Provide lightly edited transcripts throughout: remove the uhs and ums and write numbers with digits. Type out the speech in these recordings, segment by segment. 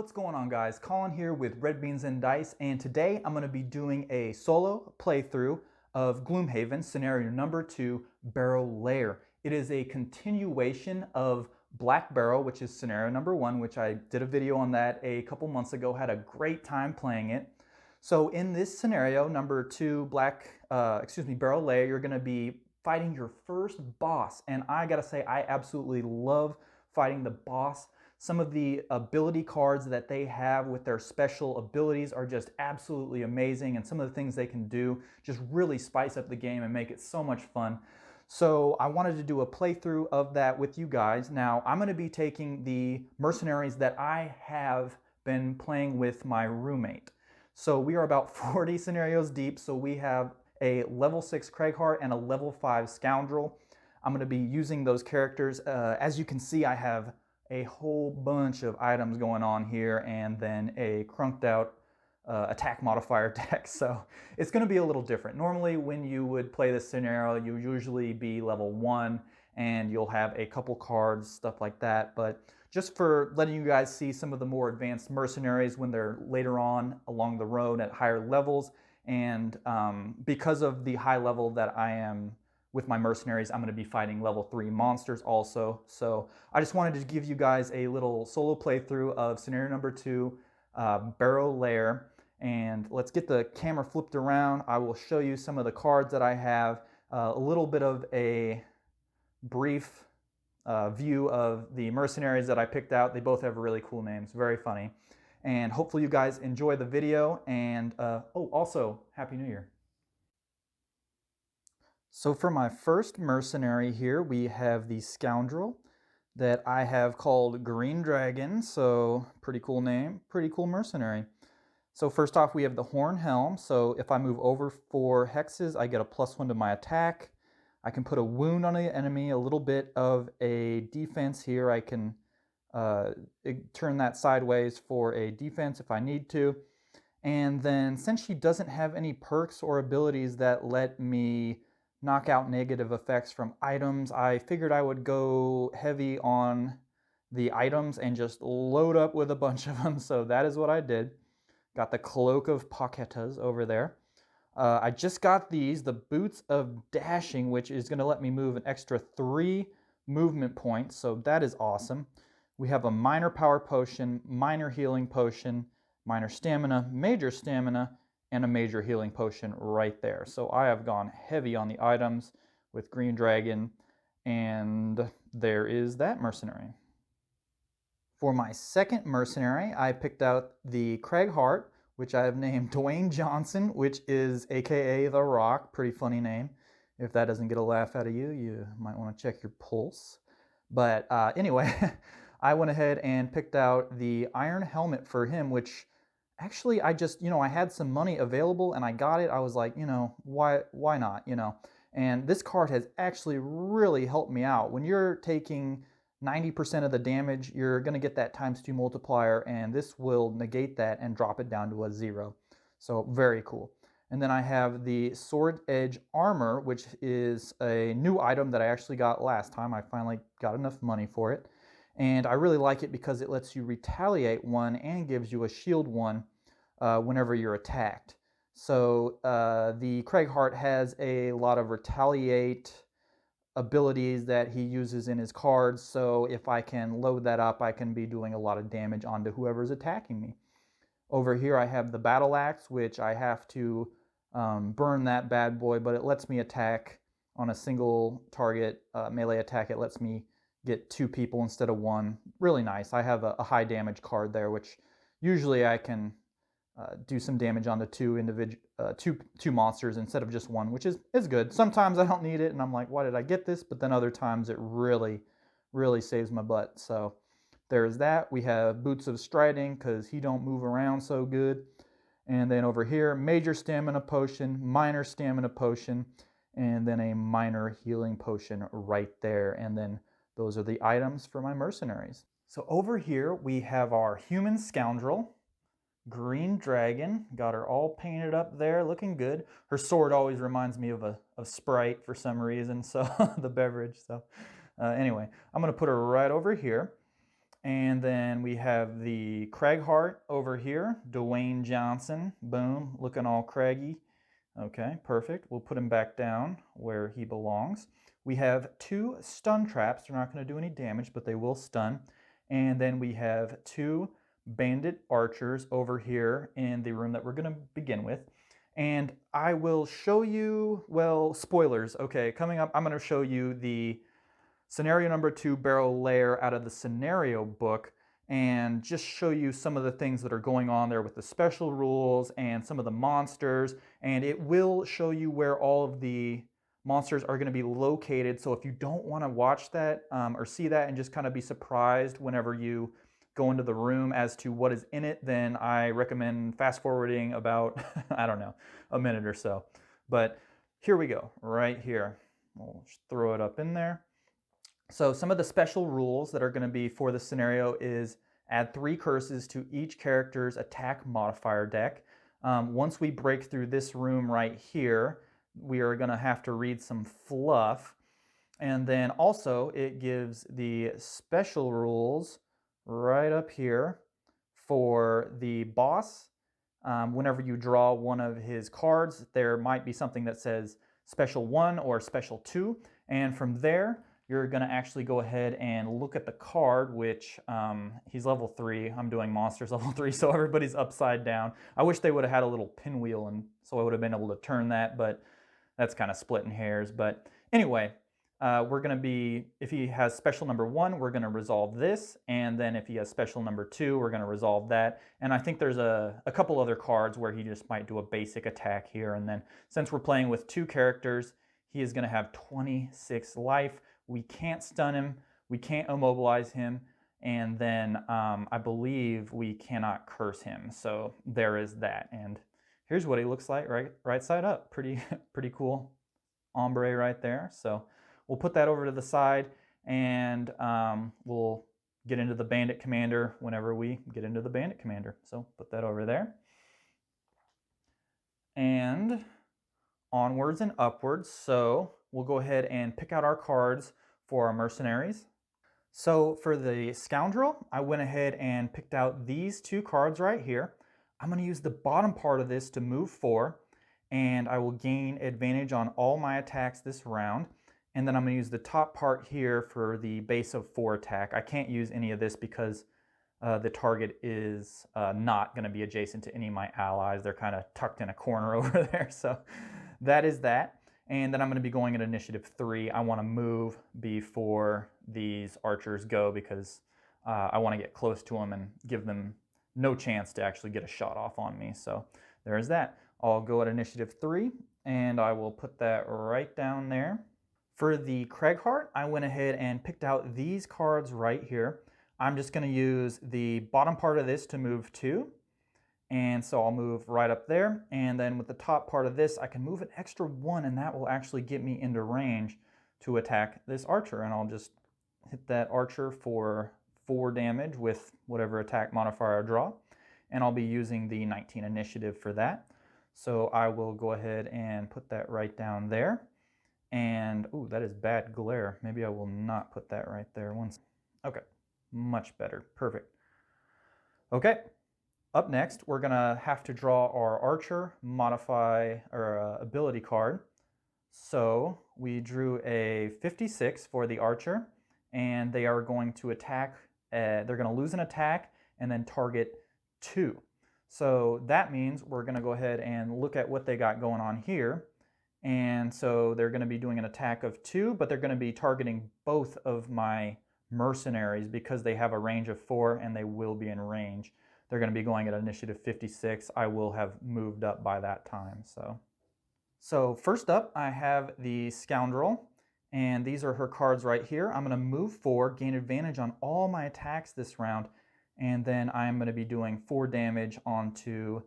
What's going on, guys? Colin here with Red Beans and Dice, and today I'm going to be doing a solo playthrough of Gloomhaven, scenario number 2, Barrow Lair. It is a continuation of Black Barrow, which is scenario number 1, which I did a video on that a couple months ago, had a great time playing it. So in this scenario, number 2, Barrow Lair, you're going to be fighting your first boss, and I gotta say, I absolutely love fighting the boss. Some of the ability cards that they have with their special abilities are just absolutely amazing, and some of the things they can do just really spice up the game and make it so much fun. So I wanted to do a playthrough of that with you guys. Now I'm going to be taking the mercenaries that I have been playing with my roommate. So we are about 40 scenarios deep, so we have a level 6 Cragheart and a level 5 Scoundrel. I'm going to be using those characters. As you can see, I have a whole bunch of items going on here, and then a crunked out attack modifier deck, so it's going to be a little different. Normally when you would play this scenario, you usually be level 1 and you'll have a couple cards, stuff like that, but just for letting you guys see some of the more advanced mercenaries when they're later on along the road at higher levels. And because of the high level that I am with my mercenaries, I'm going to be fighting level 3 monsters also. So I just wanted to give you guys a little solo playthrough of scenario number 2, Barrow Lair. And let's get the camera flipped around. I will show you some of the cards that I have, a little bit of a brief view of the mercenaries that I picked out. They both have really cool names, very funny. And hopefully you guys enjoy the video, and also, Happy New Year. So for my first mercenary here, we have the Scoundrel that I have called Green Dragon, so pretty cool name, pretty cool mercenary. So first off, we have the Horn Helm, so if I move over 4 hexes, I get a +1 to my attack. I can put a wound on the enemy, a little bit of a defense here. I can turn that sideways for a defense if I need to. And then since she doesn't have any perks or abilities that let me knock out negative effects from items, I figured I would go heavy on the items and just load up with a bunch of them. So that is what I did. Got the Cloak of Paquetas over there. I just got the Boots of Dashing, which is going to let me move an extra 3 movement points. So that is awesome. We have a minor power potion, minor healing potion, minor stamina, major stamina, and a major healing potion right there. So I have gone heavy on the items with Green Dragon, and there is that mercenary. For my second mercenary, I picked out the Cragheart, which I have named Dwayne Johnson, which is AKA The Rock. Pretty funny name. If that doesn't get a laugh out of you, you might want to check your pulse. But anyway, I went ahead and picked out the Iron Helmet for him, which actually I just, I had some money available and I got it. I was like, why not, And this card has actually really helped me out. When you're taking 90% of the damage, you're going to get that ×2 multiplier, and this will negate that and drop it down to a 0. So very cool. And then I have the Sword Edge Armor, which is a new item that I actually got last time. I finally got enough money for it. And I really like it because it lets you retaliate 1 and gives you a shield 1 whenever you're attacked. So the Cragheart has a lot of retaliate abilities that he uses in his cards. So if I can load that up, I can be doing a lot of damage onto whoever's attacking me. Over here I have the Battle Axe, which I have to burn that bad boy, but it lets me attack on a single target melee attack. It lets me get 2 people instead of 1. Really nice. I have a high damage card there, which usually I can do some damage on the 2 monsters instead of just 1, which is good. Sometimes I don't need it and I'm like, why did I get this? But then other times it really saves my butt. So there's that. We have Boots of Striding because he don't move around so good. And then over here, major stamina potion, minor stamina potion, and then a minor healing potion right there. And then those are the items for my mercenaries. So over here we have our human Scoundrel, Green Dragon. Got her all painted up there, looking good. Her sword always reminds me of Sprite for some reason, so the beverage. So anyway, I'm going to put her right over here. And then we have the Cragheart over here, Dwayne Johnson, boom, looking all craggy. Okay, perfect. We'll put him back down where he belongs. We have 2 stun traps. They're not going to do any damage, but they will stun. And then we have 2 bandit archers over here in the room that we're going to begin with. And I will show you, well, spoilers. Okay, coming up, I'm going to show you the scenario number 2, Barrow Lair, out of the scenario book, and just show you some of the things that are going on there with the special rules and some of the monsters. And it will show you where all of the monsters are going to be located. So if you don't want to watch that or see that and just kind of be surprised whenever you go into the room as to what is in it, then I recommend fast forwarding about, I don't know, a minute or so. But here we go, right here. We'll just throw it up in there. So some of the special rules that are going to be for the scenario is add 3 curses to each character's attack modifier deck. Once we break through this room right here, we are going to have to read some fluff. And then also it gives the special rules right up here for the boss. Whenever you draw one of his cards, there might be something that says special 1 or special 2. And from there, you're going to actually go ahead and look at the card, which he's level 3. I'm doing monsters level 3, so everybody's upside down. I wish they would have had a little pinwheel, and so I would have been able to turn that, but that's kind of splitting hairs. But anyway, we're going to be, if he has special number 1, we're going to resolve this, and then if he has special number 2, we're going to resolve that. And I think there's a couple other cards where he just might do a basic attack here, and then since we're playing with 2 characters, he is going to have 26 life. We can't stun him, we can't immobilize him, and then I believe we cannot curse him. So there is that. And here's what he looks like right side up. Pretty cool ombre right there. So we'll put that over to the side, and we'll get into the Bandit Commander whenever we get into the Bandit Commander. So put that over there. And onwards and upwards. So we'll go ahead and pick out our cards for our mercenaries. So for the Scoundrel, I went ahead and picked out these 2 cards right here. I'm going to use the bottom part of this to move 4, and I will gain advantage on all my attacks this round. And then I'm going to use the top part here for the base of 4 attack. I can't use any of this because the target is not going to be adjacent to any of my allies. They're kind of tucked in a corner over there. So that is that. And then I'm going to be going at initiative 3. I want to move before these archers go because I want to get close to them and give them no chance to actually get a shot off on me. So there's that. I'll go at initiative 3, and I will put that right down there. For the Cragheart, I went ahead and picked out these cards right here. I'm just going to use the bottom part of this to move 2. And so I'll move right up there, and then with the top part of this, I can move an extra 1, and that will actually get me into range to attack this archer. And I'll just hit that archer for 4 damage with whatever attack modifier I draw. And I'll be using the 19 initiative for that. So I will go ahead and put that right down there. And, ooh, that is bad glare. Maybe I will not put that right there once. Okay, much better, perfect. Okay. Up next, we're going to have to draw our archer modify or ability card. So we drew a 56 for the archer, and they are going to attack, they're going to lose an attack and then target 2. So that means we're going to go ahead and look at what they got going on here. And so they're going to be doing an attack of 2, but they're going to be targeting both of my mercenaries because they have a range of 4 and they will be in range. They're going to be going at initiative 56. I will have moved up by that time. So first up, I have the Scoundrel, and these are her cards right here. I'm going to move 4, gain advantage on all my attacks this round, and then I'm going to be doing 4 damage onto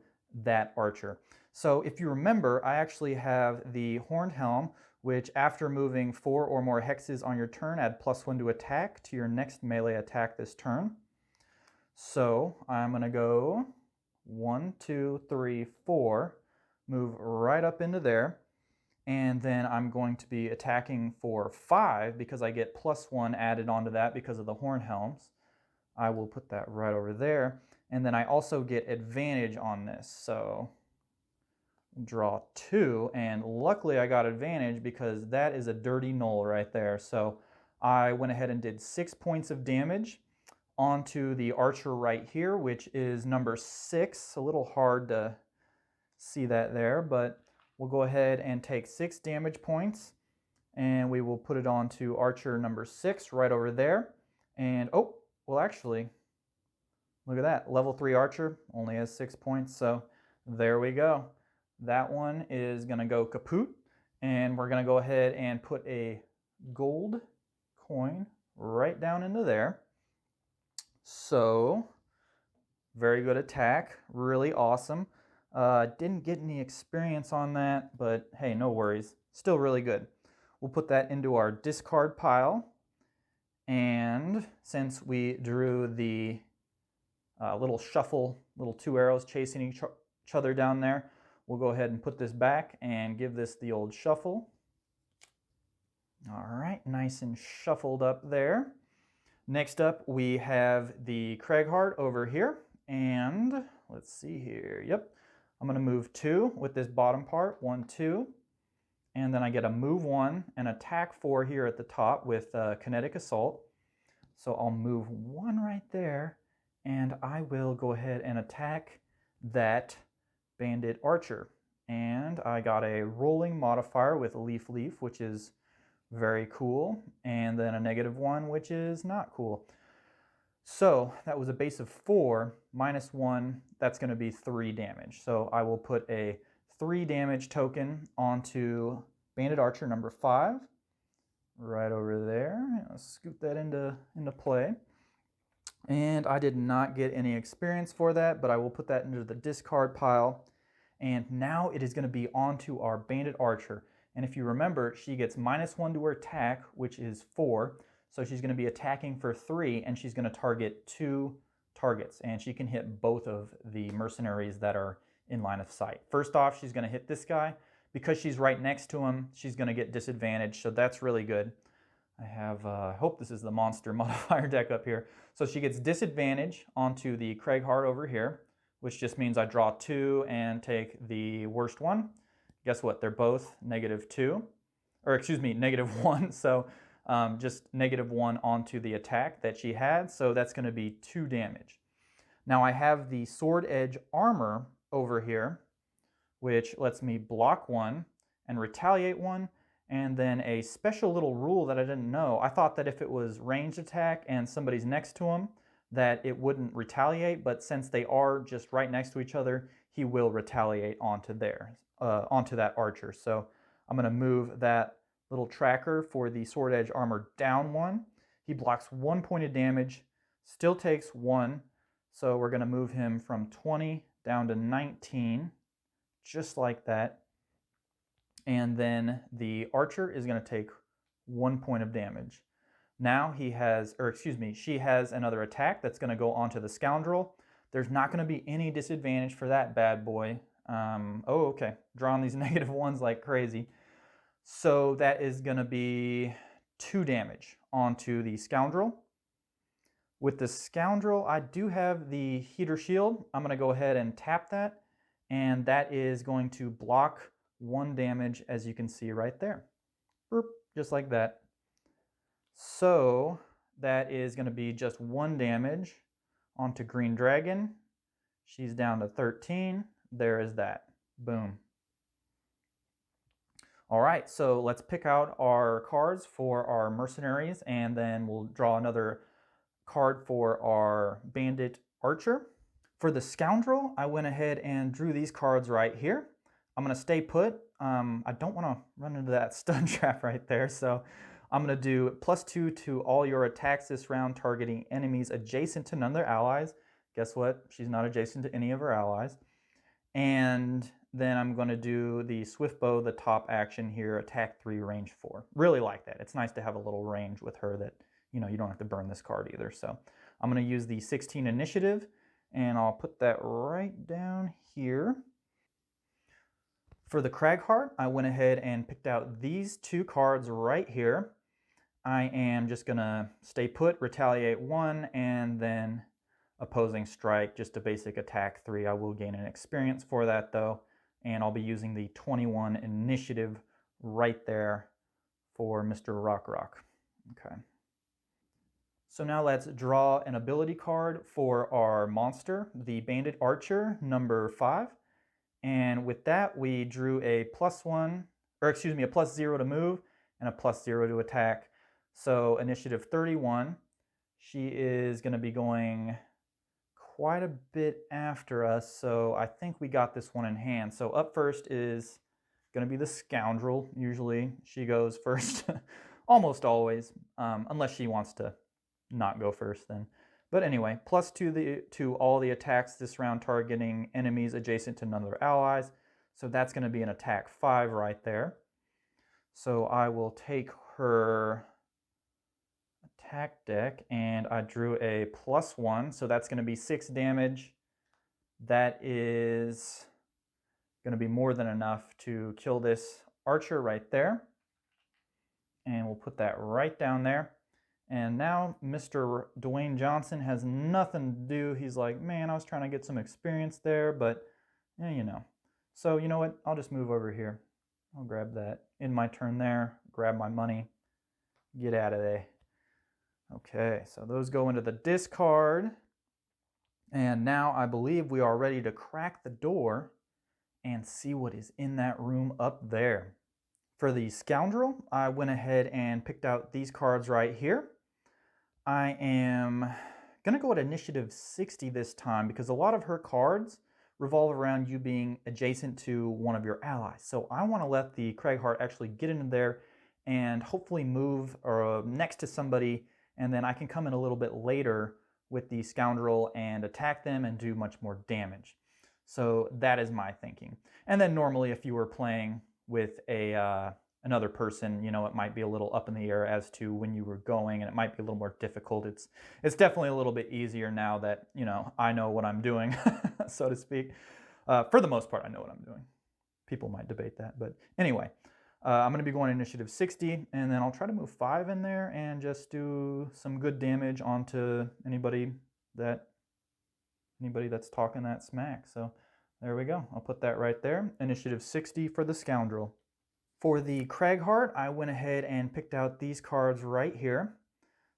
that archer. So if you remember, I actually have the Horned Helm, which after moving 4 or more hexes on your turn, add +1 to attack to your next melee attack this turn. So I'm going to go 1, 2, 3, 4, move right up into there, and then I'm going to be attacking for 5 because I get +1 added onto that because of the Horned Helms. I will put that right over there. And then I also get advantage on this. So draw 2, and luckily I got advantage because that is a dirty null right there. So I went ahead and did 6 points of damage onto the archer right here, which is number 6. A little hard to see that there, but we'll go ahead and take 6 damage points and we will put it onto archer number 6 right over there. And oh, well actually, look at that, level 3 archer only has 6 points, so there we go. That one is going to go kaput, and we're going to go ahead and put a gold coin right down into there. So, very good attack, really awesome. Didn't get any experience on that, but hey, no worries. Still really good. We'll put that into our discard pile, and since we drew the little shuffle, little 2 arrows chasing each other down there, we'll go ahead and put this back and give this the old shuffle. All right, nice and shuffled up there. Next up, we have the Cragheart over here. And let's see here. Yep, I'm going to move 2 with this bottom part. 1, 2. And then I get a move 1 and attack 4 here at the top with kinetic assault. So I'll move 1 right there. And I will go ahead and attack that Bandit Archer. And I got a rolling modifier with Leaf Leaf, which is very cool, and then a -1, which is not cool. So that was a base of 4, -1, that's going to be 3 damage. So I will put a 3 damage token onto Bandit Archer number 5, right over there. Let's scoot that into play. And I did not get any experience for that, but I will put that into the discard pile. And now it is going to be onto our Bandit Archer. And if you remember, she gets -1 to her attack, which is 4. So she's going to be attacking for 3, and she's going to target 2 targets. And she can hit both of the mercenaries that are in line of sight. First off, she's going to hit this guy. Because she's right next to him, she's going to get disadvantage, so that's really good. I have, hope this is the monster modifier deck up here. So she gets disadvantage onto the Cragheart over here, which just means I draw 2 and take the worst one. Guess what? They're both -2, or excuse me, -1. So just -1 onto the attack that she had. So that's going to be 2 damage. Now I have the Sword Edge Armor over here, which lets me block 1 and retaliate 1. And then a special little rule that I didn't know. I thought that if it was ranged attack and somebody's next to him, that it wouldn't retaliate, but since they are just right next to each other, he will retaliate onto that archer. So I'm going to move that little tracker for the Sword Edge Armor down 1. He blocks 1 point of damage, still takes 1. So we're going to move him from 20 down to 19, just like that. And then the archer is going to take 1 point of damage. Now he has, or excuse me, she has another attack that's going to go onto the Scoundrel. There's not going to be any disadvantage for that bad boy. Oh, okay. Drawing these -1s like crazy. So that is going to be 2 damage onto the Scoundrel. With the Scoundrel, I do have the Heater Shield. I'm going to go ahead and tap that, and that is going to block 1 damage, as you can see right there. Boop, just like that. So that is going to be just 1 damage onto Green Dragon. She's down to 13. There is that. Boom. All right, so let's pick out our cards for our mercenaries, and then we'll draw another card for our Bandit Archer. For the Scoundrel, I went ahead and drew these cards right here. I'm going to stay put. I don't want to run into that stun trap right there, so I'm going to do +2 to all your attacks this round targeting enemies adjacent to none of their allies. Guess what? She's not adjacent to any of her allies. And then I'm going to do the Swift Bow, the top action here, attack 3, range 4. Really like that. It's nice to have a little range with her that, you know, you don't have to burn this card either. So I'm going to use the 16 initiative, and I'll put that right down here. For the Cragheart, I went ahead and picked out these 2 cards right here. I am just gonna stay put, retaliate 1, and then opposing strike, just a basic attack 3. I will gain an experience for that though, and I'll be using the 21 initiative right there for Mr. Rock. Okay. So now let's draw an ability card for our monster, the Bandit Archer, number 5. And with that, we drew a +1, or excuse me, a +0 to move and a +0 to attack. So initiative 31, she is going to be going quite a bit after us, so I think we got this one in hand. So up first is going to be the Scoundrel. Usually she goes first, almost always, unless she wants to not go first then. But anyway, +2 to all the attacks this round targeting enemies adjacent to none of their allies. So that's going to be an attack 5 right there. So I will take her attack deck, and I drew a +1, so that's going to be 6 damage. That is going to be more than enough to kill this archer right there. And we'll put that right down there. And now Mr. Dwayne Johnson has nothing to do. He's like, man, I was trying to get some experience there, but yeah, you know. So you know what? I'll just move over here. I'll grab that in my turn there, grab my money, get out of there. Okay, so those go into the discard. And now I believe we are ready to crack the door and see what is in that room up there. For the Scoundrel, I went ahead and picked out these cards right here. I am going to go at initiative 60 this time because a lot of her cards revolve around you being adjacent to one of your allies. So I want to let the Cragheart actually get into there and hopefully move next to somebody, and then I can come in a little bit later with the Scoundrel and attack them and do much more damage. So that is my thinking. And then normally if you were playing with another person, you know, it might be a little up in the air as to when you were going, and it might be a little more difficult. It's definitely a little bit easier now that, you know, I know what I'm doing, so to speak. For the most part, I know what I'm doing. People might debate that, but anyway, I'm going to be going initiative 60, and then I'll try to move 5 in there and just do some good damage onto anybody that's talking that smack. So there we go. I'll put that right there. Initiative 60 for the Scoundrel. For the Cragheart, I went ahead and picked out these cards right here.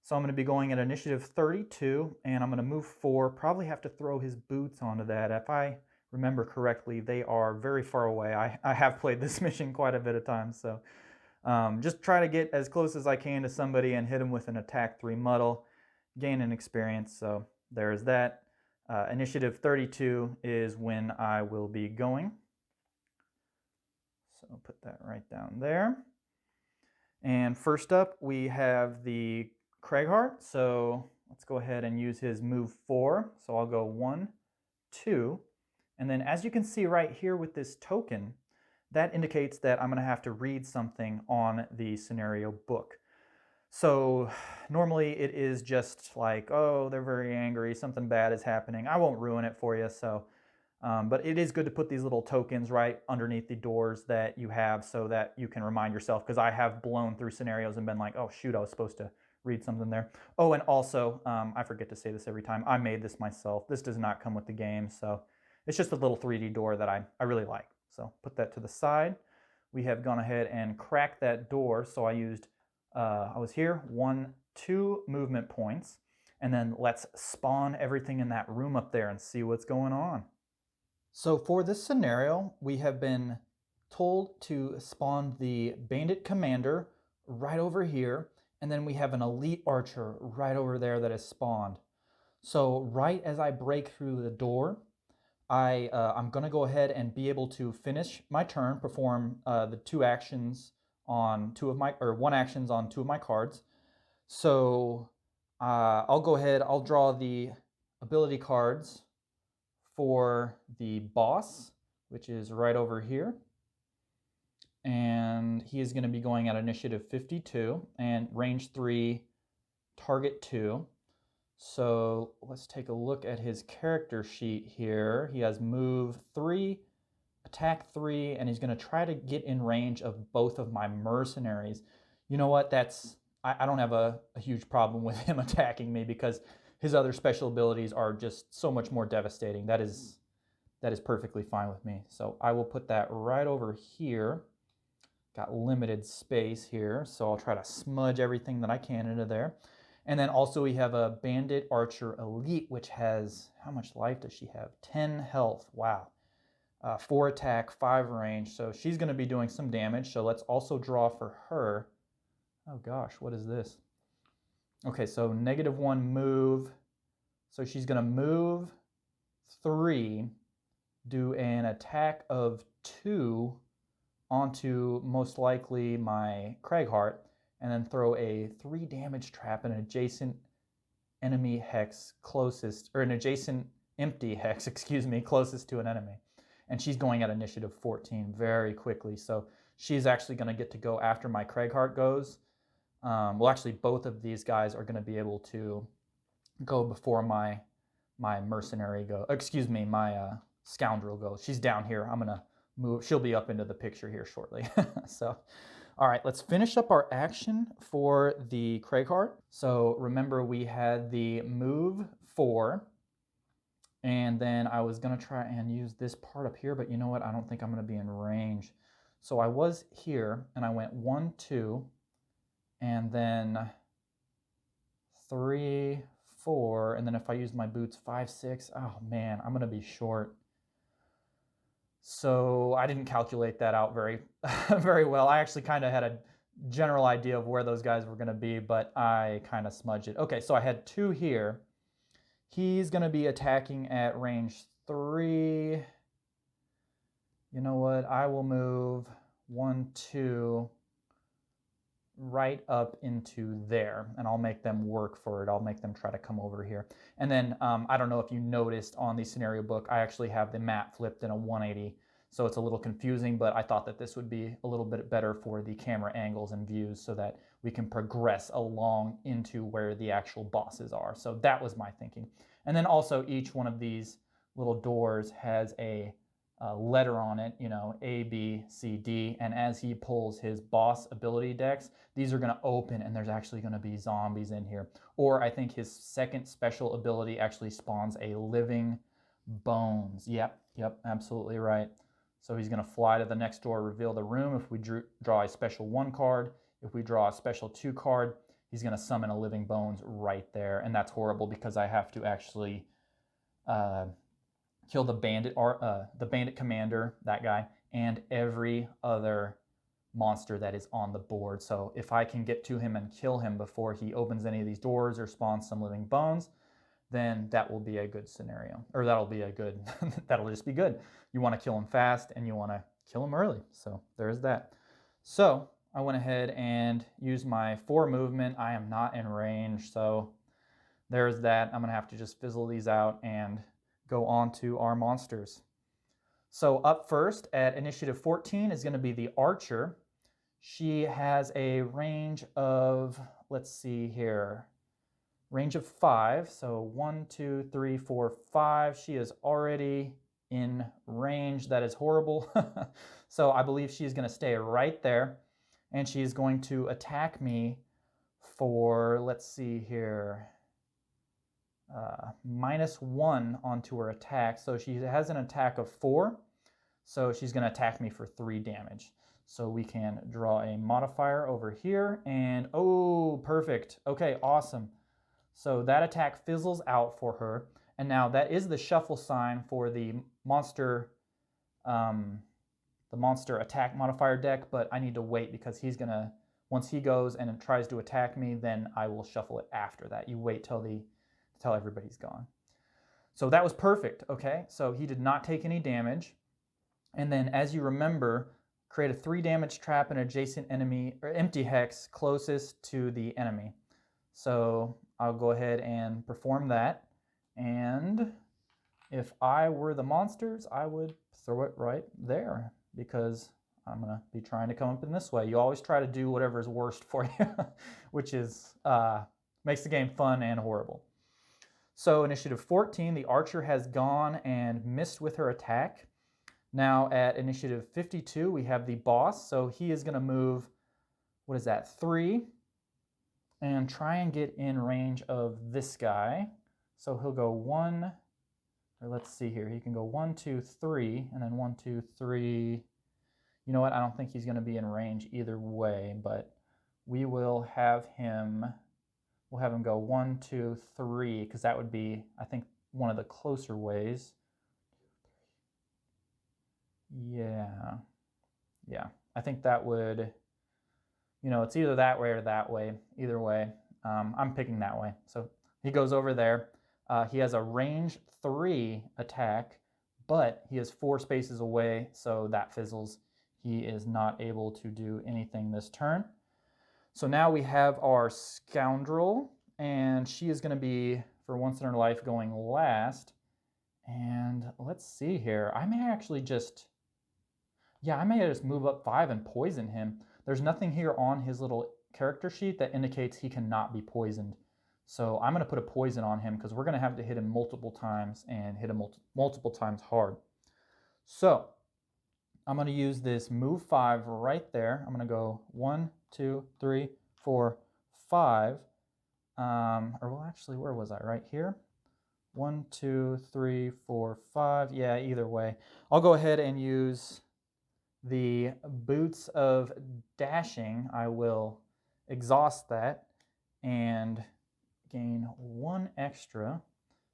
So I'm going to be going at initiative 32, and I'm going to move 4. Probably have to throw his boots onto that. If I remember correctly, they are very far away. I have played this mission quite a bit of times, so just try to get as close as I can to somebody and hit him with an attack 3 muddle, gain an experience. So there's that. Initiative 32 is when I will be going. So I'll put that right down there. And first up, we have the Cragheart. So let's go ahead and use his move 4. So I'll go 1, 2. And then as you can see right here with this token, that indicates that I'm going to have to read something on the scenario book. So normally it is just like, oh, they're very angry, something bad is happening. I won't ruin it for you. So, but it is good to put these little tokens right underneath the doors that you have so that you can remind yourself, because I have blown through scenarios and been like, oh shoot, I was supposed to read something there. Oh, and also, I forget to say this every time, I made this myself. This does not come with the game, so it's just a little 3D door that I really like. So put that to the side. We have gone ahead and cracked that door, so I used, I was here, 1, 2 movement points, and then let's spawn everything in that room up there and see what's going on. So for this scenario, we have been told to spawn the Bandit Commander right over here, and then we have an Elite Archer right over there that is spawned. So right as I break through the door, I'm going to go ahead and be able to finish my turn, perform the 2 actions on 2 of my, or 1 actions on 2 of my cards. So I'll go ahead, I'll draw the ability cards for the boss, which is right over here. And he is going to be going at initiative 52 and range 3, target 2. So let's take a look at his character sheet here. He has move 3, attack 3, and he's going to try to get in range of both of my mercenaries. You know what? That's I don't have a huge problem with him attacking me because his other special abilities are just so much more devastating. That is perfectly fine with me. So I will put that right over here. Got limited space here, so I'll try to smudge everything that I can into there. And then also we have a Bandit Archer Elite, which has, how much life does she have? 10 health, wow. 4 attack, 5 range, so she's gonna be doing some damage, so let's also draw for her. Oh gosh, what is this? Okay, so -1 move. So she's gonna move 3, do an attack of 2 onto most likely my Cragheart, and then throw a 3 damage trap in an adjacent enemy hex closest, or an adjacent empty hex, excuse me, closest to an enemy. And she's going at initiative 14 very quickly, so she's actually going to get to go after my Cragheart goes. Well, actually, both of these guys are going to be able to go before my Mercenary go. Excuse me, my Scoundrel goes. She's down here. I'm going to move. She'll be up into the picture here shortly. So, all right, let's finish up our action for the Cragheart. So remember, we had the move 4, and then I was gonna try and use this part up here, but you know what? I don't think I'm gonna be in range. So I was here, and I went 1, 2, and then 3, 4, and then if I use my boots 5, 6, oh man, I'm gonna be short. So I didn't calculate that out very, very well. I actually kind of had a general idea of where those guys were going to be, but I kind of smudged it. Okay, so I had 2 here. He's going to be attacking at range 3. You know what? I will move 1, 2 right up into there, and I'll make them work for it. I'll make them try to come over here. And then I don't know if you noticed on the scenario book, I actually have the map flipped in a 180, so it's a little confusing, but I thought that this would be a little bit better for the camera angles and views so that we can progress along into where the actual bosses are. So that was my thinking. And then also each one of these little doors has a letter on it, you know, A, B, C, D, and as he pulls his boss ability decks, these are going to open and there's actually going to be zombies in here. Or I think his second special ability actually spawns a living bones. Yep, absolutely right. So he's going to fly to the next door, reveal the room. If we draw a special 1 card, if we draw a special 2 card, he's going to summon a living bones right there, and that's horrible because I have to actually kill the Bandit Commander, that guy, and every other monster that is on the board. So if I can get to him and kill him before he opens any of these doors or spawns some living bones, then that will be a good scenario. Or that'll be a good, that'll just be good. You want to kill him fast and you want to kill him early. So there's that. So I went ahead and used my 4 movement. I am not in range, so there's that. I'm going to have to just fizzle these out and go on to our monsters. So up first at initiative 14 is going to be the Archer. She has a range of, let's see here, range of 5. So 1, 2, 3, 4, 5. She is already in range. That is horrible. So I believe she's going to stay right there, and she's going to attack me for, let's see here, -1 onto her attack. So she has an attack of 4. So she's going to attack me for 3 damage. So we can draw a modifier over here, and oh, perfect. Okay, awesome. So that attack fizzles out for her, and now that is the shuffle sign for the monster attack modifier deck, but I need to wait because he's gonna, once he goes and tries to attack me, then I will shuffle it after that. You wait till everybody's gone. So that was perfect. Okay, so he did not take any damage, and then as you remember, create a 3 damage trap in adjacent enemy or empty hex closest to the enemy. So I'll go ahead and perform that, and if I were the monsters, I would throw it right there because I'm going to be trying to come up in this way. You always try to do whatever is worst for you, which is makes the game fun and horrible. So initiative 14, the Archer has gone and missed with her attack. Now at initiative 52, we have the boss, so he is going to move, what is that, 3, and try and get in range of this guy. So he'll go 1, or let's see here. He can go 1, 2, 3, and then 1, 2, 3. You know what? I don't think he's going to be in range either way, but we will have him. We'll have him go 1, 2, 3, because that would be, I think, one of the closer ways. Yeah. I think that would, it's either that way or that way. Either way, I'm picking that way. So he goes over there. He has a range 3 attack, but he is 4 spaces away, so that fizzles. He is not able to do anything this turn. So now we have our Scoundrel, and she is going to be, for once in her life, going last. And let's see here. I may just move up 5 and poison him. There's nothing here on his little character sheet that indicates he cannot be poisoned. So I'm going to put a poison on him because we're going to have to hit him multiple times and hit him multiple times hard. So I'm going to use this move 5 right there. I'm going to go 1, 2, 3, 4, 5. Where was I? Right here. 1, 2, 3, 4, 5. Yeah, either way. I'll go ahead and use the Boots of Dashing. I will exhaust that and gain 1 extra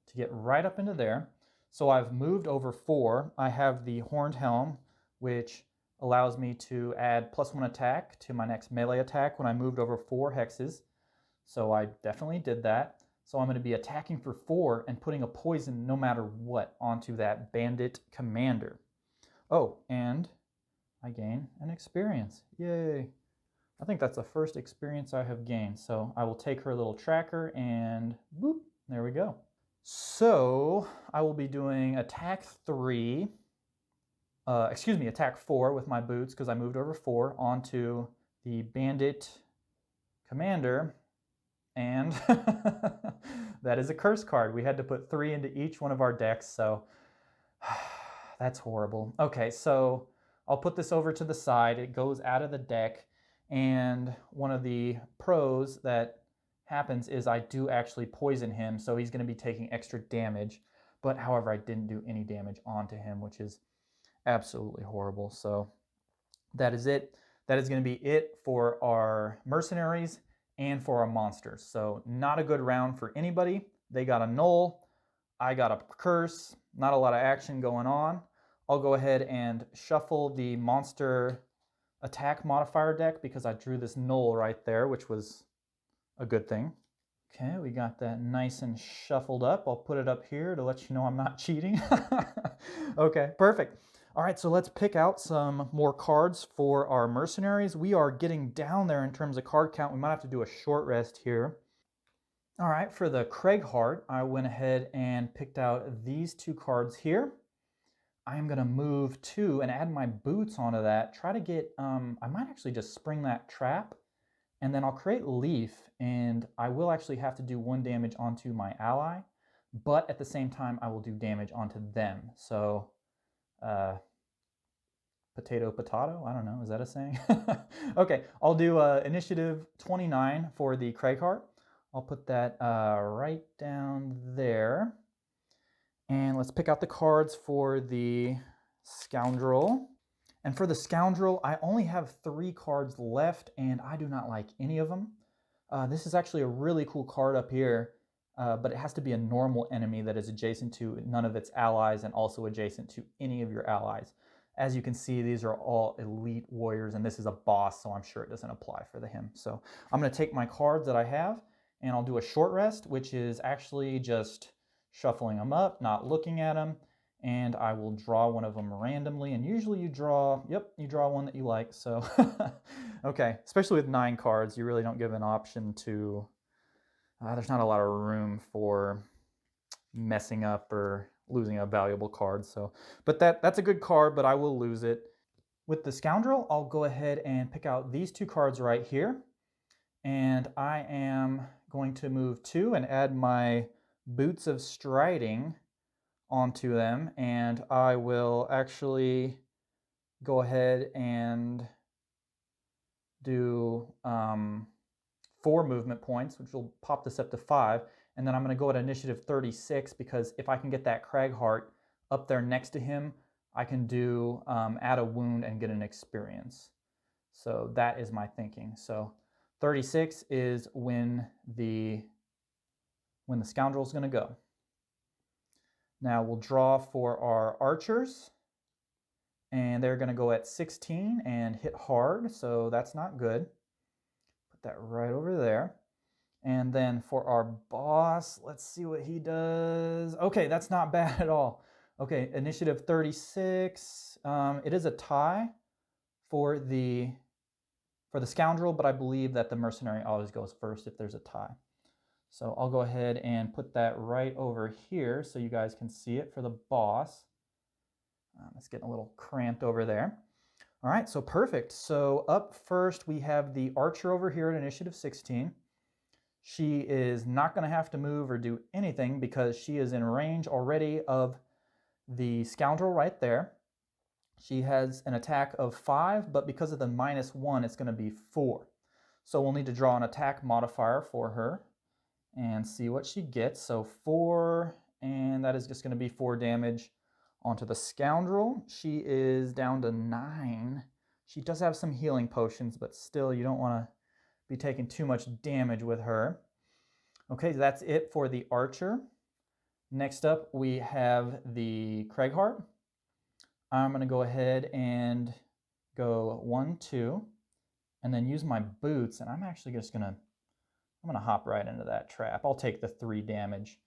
to get right up into there. So I've moved over 4. I have the Horned Helm, which allows me to add +1 attack to my next melee attack when I moved over 4 hexes. So I definitely did that. So I'm going to be attacking for 4 and putting a poison no matter what onto that Bandit Commander. Oh, and I gain an experience. Yay! I think that's the first experience I have gained. So I will take her little tracker and boop, there we go. So I will be doing attack 4 with my boots because I moved over 4 onto the Bandit Commander. And that is a curse card. We had to put 3 into each one of our decks, so that's horrible. Okay, so I'll put this over to the side. It goes out of the deck, and one of the pros that happens is I do actually poison him, so he's going to be taking extra damage. But however, I didn't do any damage onto him, which is absolutely horrible. So that is it. That is going to be it for our mercenaries and for our monsters. So not a good round for anybody. They got a null. I got a curse. Not a lot of action going on. I'll go ahead and shuffle the monster attack modifier deck because I drew this null right there, which was a good thing. Okay, we got that nice and shuffled up. I'll put it up here to let you know I'm not cheating. Okay, perfect. All right, so let's pick out some more cards for our mercenaries. We are getting down there in terms of card count. We might have to do a short rest here. All right, for the Cragheart, I went ahead and picked out these 2 cards here. I am going to move 2 and add my boots onto that. Try to get, I might actually just spring that trap, and then I'll create Leaf, and I will actually have to do 1 damage onto my ally, but at the same time, I will do damage onto them. So, potato, I don't know, is that a saying? Okay, I'll do initiative 29 for the Cragheart. I'll put that right down there. And let's pick out the cards for the Scoundrel. And for the Scoundrel, I only have 3 cards left, and I do not like any of them. This is actually a really cool card up here, but it has to be a normal enemy that is adjacent to none of its allies and also adjacent to any of your allies. As you can see, these are all elite warriors, and this is a boss, so I'm sure it doesn't apply for him. So I'm going to take my cards that I have, and I'll do a short rest, which is actually just shuffling them up, not looking at them, and I will draw one of them randomly. And usually you draw one that you like. So, okay, especially with 9 cards, you really don't give an option to, there's not a lot of room for messing up or losing a valuable card. So, but that's a good card, but I will lose it. With the Scoundrel, I'll go ahead and pick out these 2 cards right here. And I am going to move 2 and add my Boots of Striding onto them. And I will actually go ahead and do 4 movement points, which will pop this up to 5. And then I'm going to go at initiative 36 because if I can get that Cragheart up there next to him, I can do add a wound and get an experience. So that is my thinking. So 36 is when the Scoundrel is going to go. Now we'll draw for our archers, and they're going to go at 16 and hit hard, so that's not good. Put that right over there. And then for our boss, let's see what he does. Okay, that's not bad at all. Okay, initiative 36. It is a tie for the Scoundrel, but I believe that the Mercenary always goes first if there's a tie. So I'll go ahead and put that right over here so you guys can see it for the boss. It's getting a little cramped over there. All right, so perfect. So up first we have the archer over here at initiative 16. She is not going to have to move or do anything because she is in range already of the Scoundrel right there. She has an attack of 5, but because of the -1, it's going to be 4. So we'll need to draw an attack modifier for her and see what she gets. So 4, and that is just going to be 4 damage onto the Scoundrel. She is down to 9. She does have some healing potions, but still you don't want to be taking too much damage with her. Okay, that's it for the archer. Next up we have the Cragheart. I'm going to go ahead and go 1, 2, and then use my boots, and I'm actually just going to hop right into that trap. I'll take the 3 damage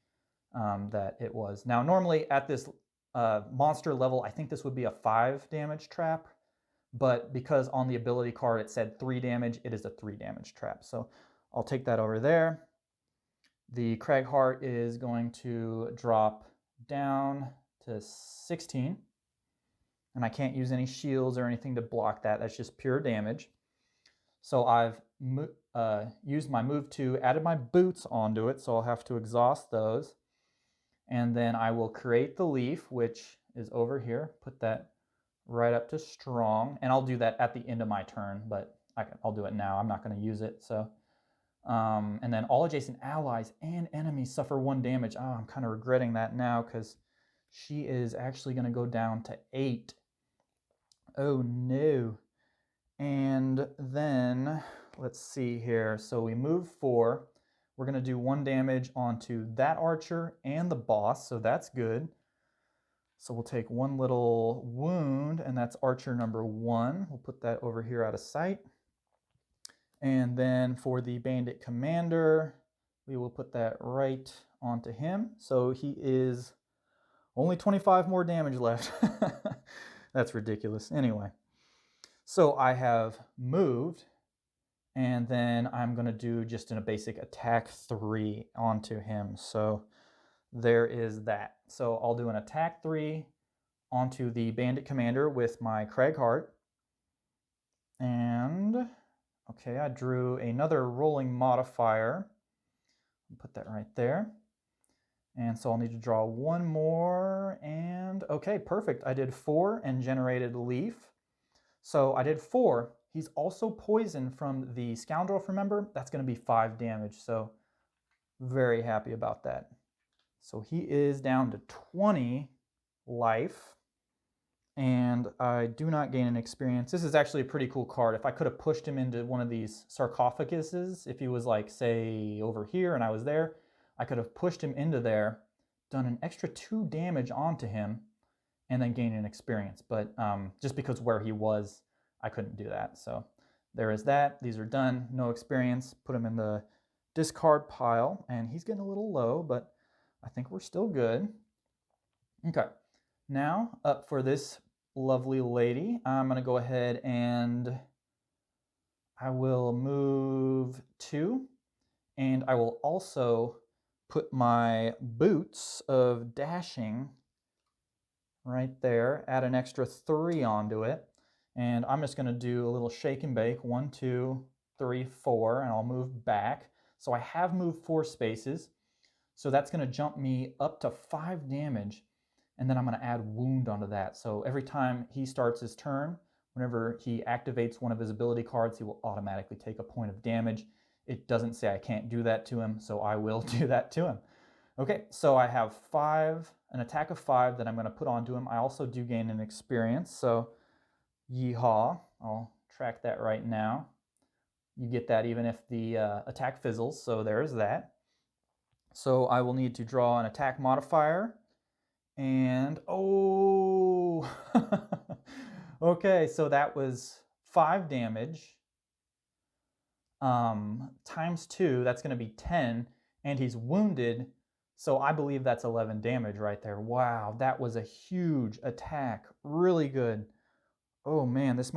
that it was. Now, normally at this monster level, I think this would be a 5 damage trap, but because on the ability card it said 3 damage, it is a 3 damage trap. So I'll take that over there. The Cragheart is going to drop down to 16, and I can't use any shields or anything to block that. That's just pure damage. So I've used my move 2, added my boots onto it, so I'll have to exhaust those. And then I will create the leaf, which is over here. Put that right up to strong, and I'll do that at the end of my turn, but I'll do it now. I'm not going to use it. So, and then all adjacent allies and enemies suffer 1 damage. Oh, I'm kind of regretting that now because she is actually going to go down to 8. Oh no. And then let's see here. So we move 4. We're going to do 1 damage onto that archer and the boss, so that's good. So we'll take 1 little wound, and that's archer number 1. We'll put that over here out of sight. And then for the Bandit Commander, we will put that right onto him. So he is only 25 more damage left. That's ridiculous. Anyway, so I have moved, and then I'm going to do just a basic attack 3 onto him. So there is that. So I'll do an attack 3 onto the Bandit Commander with my Cragheart. And, okay, I drew another rolling modifier. Put that right there. And so I'll need to draw 1 more, and okay, perfect. I did 4 and generated leaf. So I did 4. He's also poisoned from the Scoundrel, remember? That's going to be 5 damage, so very happy about that. So he is down to 20 life, and I do not gain an experience. This is actually a pretty cool card. If I could have pushed him into one of these sarcophaguses, if he was like, say, over here and I was there, I could have pushed him into there, done an extra 2 damage onto him, and then gained an experience. But just because where he was, I couldn't do that. So there is that. These are done. No experience. Put him in the discard pile. And he's getting a little low, but I think we're still good. Okay. Now, up for this lovely lady, I'm going to go ahead and I will move 2. And I will also put my boots of dashing right there, add an extra 3 onto it, and I'm just going to do a little shake and bake, 1, 2, 3, 4, and I'll move back. So I have moved 4 spaces, so that's going to jump me up to 5 damage, and then I'm going to add wound onto that. So every time he starts his turn, whenever he activates one of his ability cards, he will automatically take a point of damage. it doesn't say I can't do that to him, so I will do that to him. Okay, so I have an attack of 5 that I'm going to put onto him. I also do gain an experience, so yeehaw. I'll track that right now. You get that even if the attack fizzles, so there's that. So I will need to draw an attack modifier, and oh, okay, so that was 5 damage. Times 2, that's going to be 10, and he's wounded, so I believe that's 11 damage right there. Wow, that was a huge attack. Really good. Oh man, this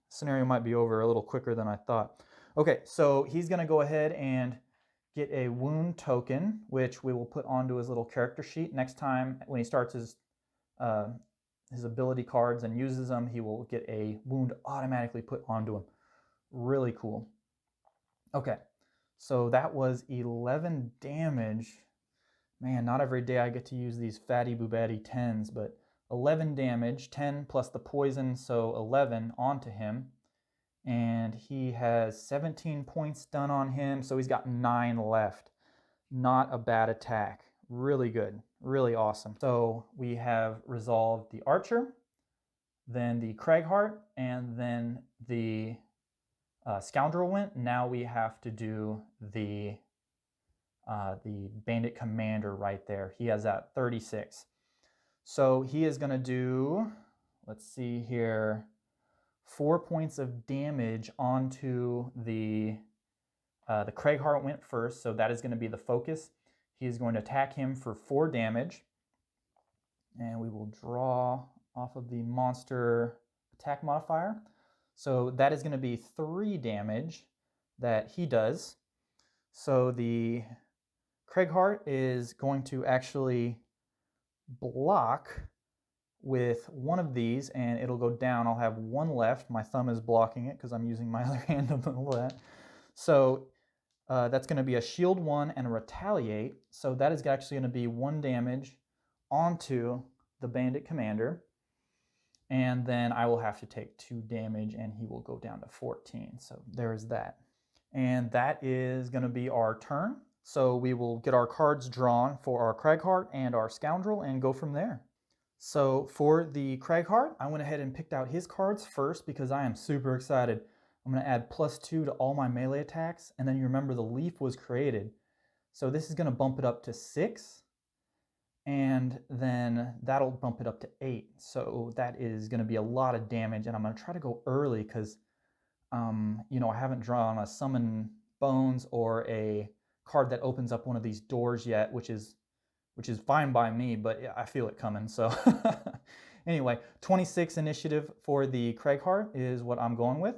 scenario might be over a little quicker than I thought. Okay, so he's going to go ahead and get a wound token, which we will put onto his little character sheet. Next time when he starts his ability cards and uses them, he will get a wound automatically put onto him. Really cool. Okay, so that was 11 damage. Man, not every day I get to use these fatty boobaddy 10s, but 11 damage, 10 plus the poison, so 11 onto him. And he has 17 points done on him, so he's got 9 left. Not a bad attack. Really good. Really awesome. So we have resolved the Archer, then the Cragheart, and then the Scoundrel went. Now we have to do the Bandit Commander right there. He has that 36. So he is going to do, let's see here, 4 points of damage onto the Cragheart went first, so that is going to be the focus. He is going to attack him for 4 damage. And we will draw off of the monster attack modifier. So that is going to be 3 damage that he does. So the Cragheart is going to actually block with one of these, and it'll go down. I'll have 1 left. My thumb is blocking it because I'm using my other hand to pull that. So that's going to be a shield 1 and a retaliate. So that is actually going to be 1 damage onto the Bandit Commander. And then I will have to take 2 damage, and he will go down to 14. So there's that. And that is going to be our turn. So we will get our cards drawn for our Cragheart and our Scoundrel and go from there. So for the Cragheart, I went ahead and picked out his cards first because I am super excited. I'm going to add +2 to all my melee attacks, and then you remember the leaf was created. So this is going to bump it up to 6, and then that'll bump it up to 8. So that is going to be a lot of damage, and I'm going to try to go early because, you know, I haven't drawn a Summon Bones or a card that opens up one of these doors yet, which is fine by me, but I feel it coming. So anyway, 26 initiative for the Cragheart is what I'm going with.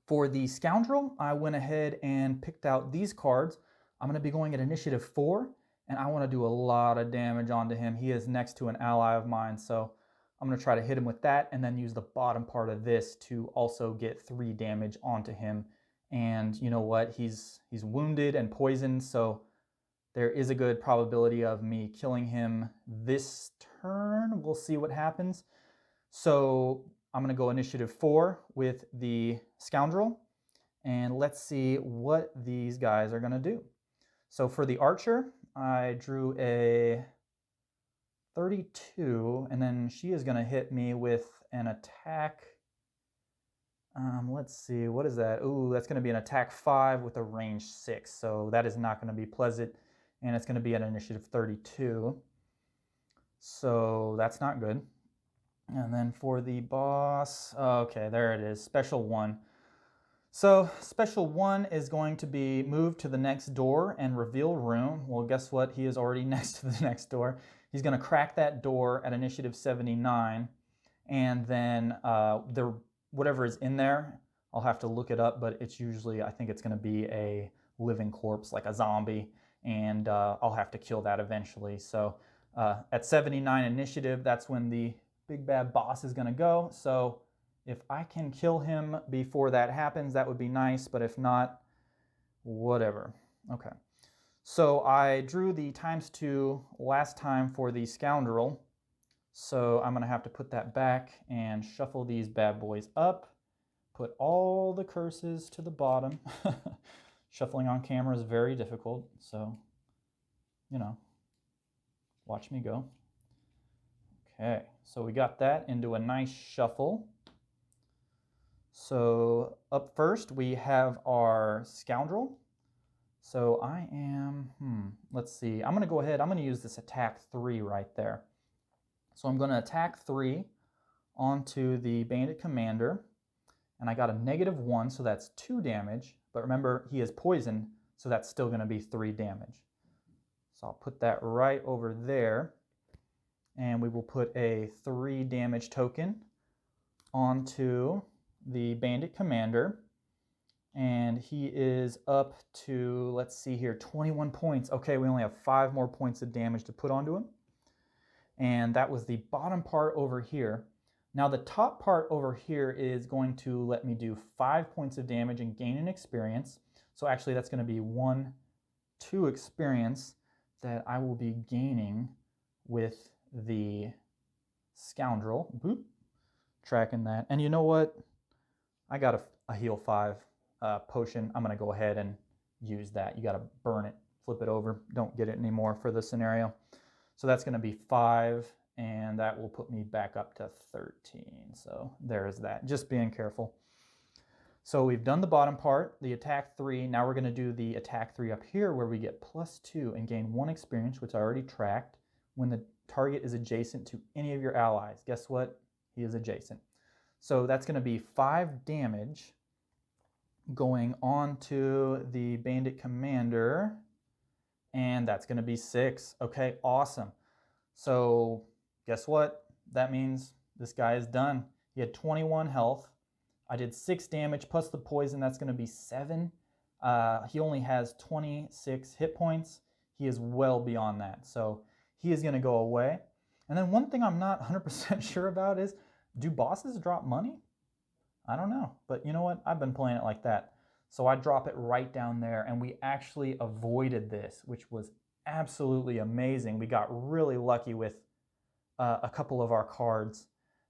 For the Scoundrel, I went ahead and picked out these cards. I'm going to be going at initiative 4, and I want to do a lot of damage onto him. He is next to an ally of mine, so I'm going to try to hit him with that and then use the bottom part of this to also get 3 damage onto him. And you know what? He's wounded and poisoned, so there is a good probability of me killing him this turn. We'll see what happens. So I'm going to go initiative 4 with the Scoundrel, and let's see what these guys are going to do. So for the Archer, I drew a 32, and then she is going to hit me with an attack. Let's see, what is that? Ooh, that's going to be an attack 5 with a range 6, so that is not going to be pleasant, and it's going to be at initiative 32. So that's not good. And then for the boss, okay, there it is, special 1. So special 1 is going to be moved to the next door and reveal room. Well, guess what? He is already next to the next door. He's going to crack that door at initiative 79, and then whatever is in there, I'll have to look it up, but it's usually, I think it's going to be a living corpse, like a zombie, and I'll have to kill that eventually. So at 79 initiative, that's when the big bad boss is going to go. So if I can kill him before that happens, that would be nice, but if not, whatever. Okay. So I drew the ×2 last time for the Scoundrel. So I'm going to have to put that back and shuffle these bad boys up. Put all the curses to the bottom. Shuffling on camera is very difficult, so, you know, watch me go. Okay, so we got that into a nice shuffle. So up first we have our Scoundrel. So I am, let's see, I'm going to go ahead, I'm going to use this attack 3 right there. So I'm going to attack 3 onto the Bandit Commander, and I got a -1, so that's 2 damage. But remember, he is poisoned, so that's still going to be 3 damage. So I'll put that right over there, and we will put a 3 damage token onto the Bandit Commander, and he is up to, let's see here, 21 points. Okay, we only have 5 more points of damage to put onto him, and that was the bottom part over here. Now the top part over here is going to let me do 5 points of damage and gain an experience. So actually that's going to be 2 experience that I will be gaining with the Scoundrel. Boop. Tracking that. And you know what? I got a heal 5 potion. I'm going to go ahead and use that. You got to burn it, flip it over. Don't get it anymore for this scenario. So that's going to be 5, and that will put me back up to 13. So there's that. Just being careful. So we've done the bottom part, the attack 3. Now we're going to do the attack 3 up here, where we get +2 and gain 1 experience, which I already tracked, when the target is adjacent to any of your allies. Guess what? He is adjacent. So that's going to be 5 damage going on to the Bandit Commander, and that's going to be 6. Okay, awesome. So guess what? That means this guy is done. He had 21 health. I did 6 damage plus the poison. That's going to be 7. He only has 26 hit points. He is well beyond that. So he is going to go away. And then one thing I'm not 100% sure about is, do bosses drop money? I don't know. But you know what? I've been playing it like that. So I drop it right down there, and we actually avoided this, which was absolutely amazing. We got really lucky with a couple of our cards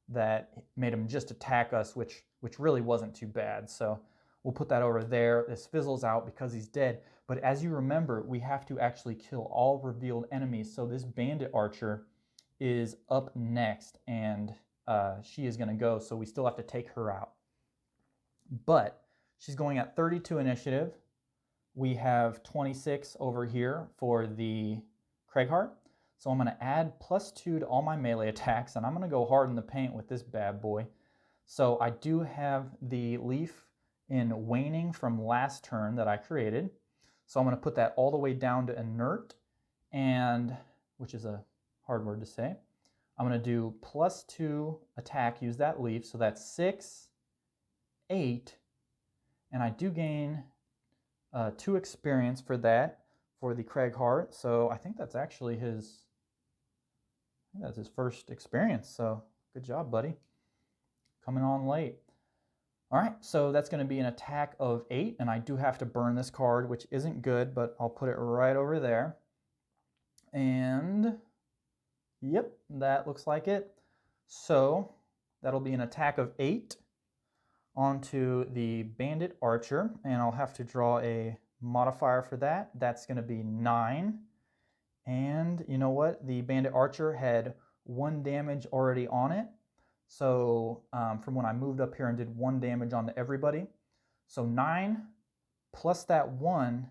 that made him just attack us, which really wasn't too bad. So we'll put that over there. This fizzles out because he's dead. But as you remember, we have to actually kill all revealed enemies. So this Bandit Archer is up next, and she is going to go. So we still have to take her out. But she's going at 32 initiative. We have 26 over here for the Cragheart. So I'm going to add +2 to all my melee attacks, and I'm going to go hard in the paint with this bad boy. So I do have the leaf in waning from last turn that I created. So I'm going to put that all the way down to inert, and which is a hard word to say. I'm going to do +2 attack, use that leaf, so that's 6, 8, and I do gain 2 experience for that, for the Cragheart. So I think that's actually his first experience. So good job, buddy. Coming on late. All right, so that's going to be an attack of 8, and I do have to burn this card, which isn't good, but I'll put it right over there. And yep, that looks like it. So that'll be an attack of 8 onto the Bandit Archer, and I'll have to draw a modifier for that. That's going to be 9. And you know what? The Bandit Archer had 1 damage already on it. So from when I moved up here and did 1 damage onto everybody. So 9 plus that 1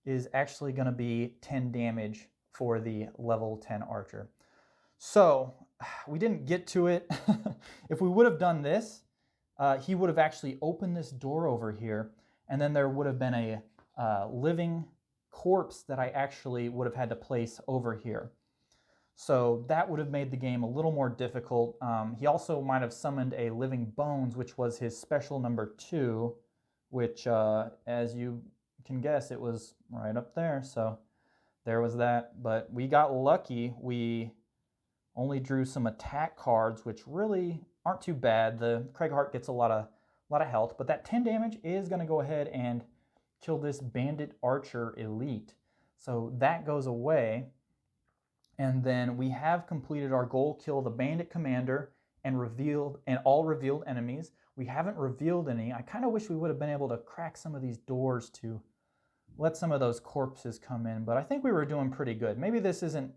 is actually going to be 10 damage for the level 10 Archer. So we didn't get to it. If we would have done this, he would have actually opened this door over here, and then there would have been a living corpse that I actually would have had to place over here. So that would have made the game a little more difficult. He also might have summoned a living bones, which was his special number 2, which as you can guess, it was right up there. So there was that. But we got lucky. We only drew some attack cards, which really aren't too bad. The Cragheart gets a lot of health, but that 10 damage is going to go ahead and kill this Bandit Archer Elite. So that goes away. And then we have completed our goal, kill the Bandit Commander and all revealed enemies. We haven't revealed any. I kind of wish we would have been able to crack some of these doors to let some of those corpses come in, but I think we were doing pretty good. Maybe this isn't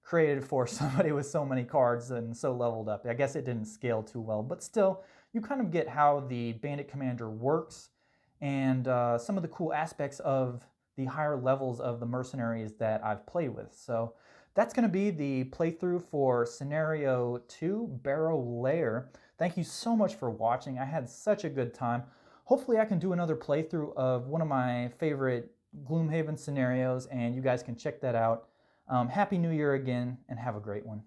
created for somebody with so many cards and so leveled up. I guess it didn't scale too well, but still, you kind of get how the Bandit Commander works and some of the cool aspects of the higher levels of the mercenaries that I've played with. So that's going to be the playthrough for Scenario 2, Barrow Lair. Thank you so much for watching. I had such a good time. Hopefully I can do another playthrough of one of my favorite Gloomhaven scenarios, and you guys can check that out. Happy New Year again, and have a great one.